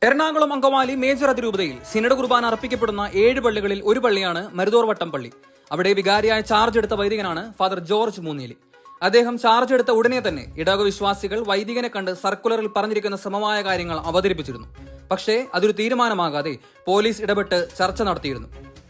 Ernakulam Angamaly major അതിരൂപതയിൽ synod കുർബാന അർപ്പിക്കപ്പെടുന്ന 7 പള്ളികളിൽ ഒരു പള്ളിയാണ് മരുതോർവട്ടം പള്ളി. അവിടെ വികാരിയായ ചാർജ് എടുത്ത വൈദികനാണ് ഫാദർ ജോർജ് മൂന്നേലി. അദ്ദേഹം ചാർജ് എടുത്ത ഉടനെ തന്നെ ഇടവക വിശ്വാസികൾ വൈദികനെ കണ്ട് സർക്കുലറിൽ പറഞ്ഞിരിക്കുന്ന സമമായ കാര്യങ്ങൾ അവതരിപ്പിച്ചിരുന്നു. പക്ഷേ അതൊരു തീരുമാനമാകാതെ പോലീസ് ഇടപെട്ട് ചർച്ച നടത്തിയിരുന്നു.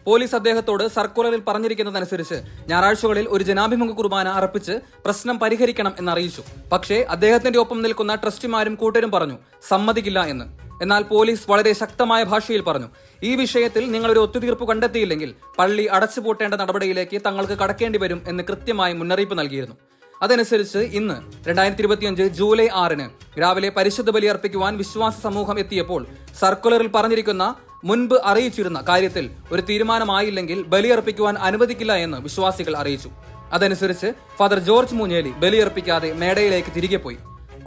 പോലീസ് അദ്ദേഹത്തോട് സർക്കുലറിൽ പറഞ്ഞിരിക്കുന്നതനുസരിച്ച് ഞായറാഴ്ചകളിൽ ഒരു ജനാഭിമുഖ കുർബാന അർപ്പിച്ച് പ്രശ്നം പരിഹരിക്കണം എന്നറിയിച്ചു. പക്ഷേ അദ്ദേഹത്തിന്റെ ഒപ്പം നിൽക്കുന്ന ട്രസ്റ്റിമാരും കൂട്ടരും പറഞ്ഞു സമ്മതിക്കില്ല എന്ന്. എന്നാൽ പോലീസ് വളരെ ശക്തമായ ഭാഷയിൽ പറഞ്ഞു, ഈ വിഷയത്തിൽ നിങ്ങൾ ഒരു ഒത്തുതീർപ്പ് കണ്ടെത്തിയില്ലെങ്കിൽ പള്ളി അടച്ചുപൂട്ടേണ്ട നടപടിയിലേക്ക് തങ്ങൾക്ക് കടക്കേണ്ടി വരും എന്ന് കൃത്യമായി മുന്നറിയിപ്പ് നൽകിയിരുന്നു. അതനുസരിച്ച് ഇന്ന് 2025 ജൂലൈ 6 രാവിലെ പരിശുദ്ധ ബലി അർപ്പിക്കുവാൻ വിശ്വാസ സമൂഹം എത്തിയപ്പോൾ സർക്കുലറിൽ പറഞ്ഞിരിക്കുന്ന മുൻപ് അറിയിച്ചിരുന്ന കാര്യത്തിൽ ഒരു തീരുമാനമായില്ലെങ്കിൽ ബലിയർപ്പിക്കുവാൻ അനുവദിക്കില്ല എന്ന് വിശ്വാസികൾ അറിയിച്ചു. അതനുസരിച്ച് ഫാദർ ജോർജ് മൂന്നേലി ബലിയർപ്പിക്കാതെ മേടയിലേക്ക് തിരികെ പോയി.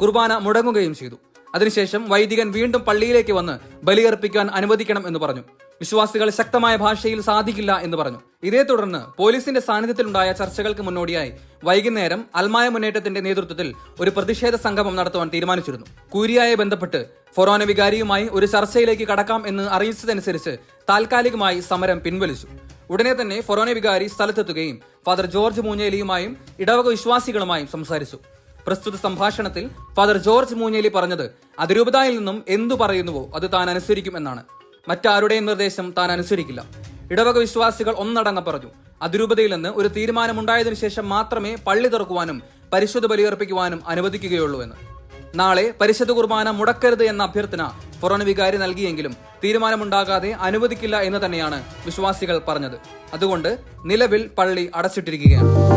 കുർബാന മുടങ്ങുകയും ചെയ്തു. അതിനുശേഷം വൈദികൻ വീണ്ടും പള്ളിയിലേക്ക് വന്ന് ബലിയർപ്പിക്കാൻ അനുവദിക്കണം എന്ന് പറഞ്ഞു. വിശ്വാസികൾ ശക്തമായ ഭാഷയിൽ സാധിക്കില്ല എന്ന് പറഞ്ഞു. ഇതേ തുടർന്ന് പോലീസിന്റെ സാന്നിധ്യത്തിലുണ്ടായ ചർച്ചകൾക്ക് മുന്നോടിയായി വൈകുന്നേരം അൽമായ മുന്നേറ്റത്തിന്റെ നേതൃത്വത്തിൽ ഒരു പ്രതിഷേധ സംഗമം നടത്തുവാൻ തീരുമാനിച്ചിരുന്നു. കൂരിയായെ ബന്ധപ്പെട്ട് ഫൊറോന വികാരിയുമായി ഒരു ചർച്ചയിലേക്ക് കടക്കാം എന്ന് അറിയിച്ചതനുസരിച്ച് താൽക്കാലികമായി സമരം പിൻവലിച്ചു. ഉടനെ തന്നെ ഫൊറോന വികാരി സ്ഥലത്തെത്തുകയും ഫാദർ ജോർജ് മൂന്നേലിയുമായും ഇടവക വിശ്വാസികളുമായും സംസാരിച്ചു. പ്രസ്തുത സംഭാഷണത്തിൽ ഫാദർ ജോർജ് മൂന്നേലി പറഞ്ഞത് അതിരൂപതയിൽ നിന്നും എന്തു പറയുന്നുവോ അത് താൻ അനുസരിക്കും എന്നാണ്. മറ്റാരുടെയും നിർദ്ദേശം താൻ അനുസരിക്കില്ല. ഇടവക വിശ്വാസികൾ ഒന്നടങ്കം പറഞ്ഞു അതിരൂപതയിൽ നിന്ന് ഒരു തീരുമാനമുണ്ടായതിനു ശേഷം മാത്രമേ പള്ളി തുറക്കുവാനും പരിശുദ്ധ ബലിയർപ്പിക്കുവാനും അനുവദിക്കുകയുള്ളൂ എന്ന്. നാളെ പരിശുദ്ധ കുർബാന മുടക്കരുത് എന്ന അഭ്യർത്ഥന ഫൊറോന വികാരി നൽകിയെങ്കിലും തീരുമാനമുണ്ടാകാതെ അനുവദിക്കില്ല എന്ന് തന്നെയാണ് വിശ്വാസികൾ പറഞ്ഞത്. അതുകൊണ്ട് നിലവിൽ പള്ളി അടച്ചിട്ടിരിക്കുകയാണ്.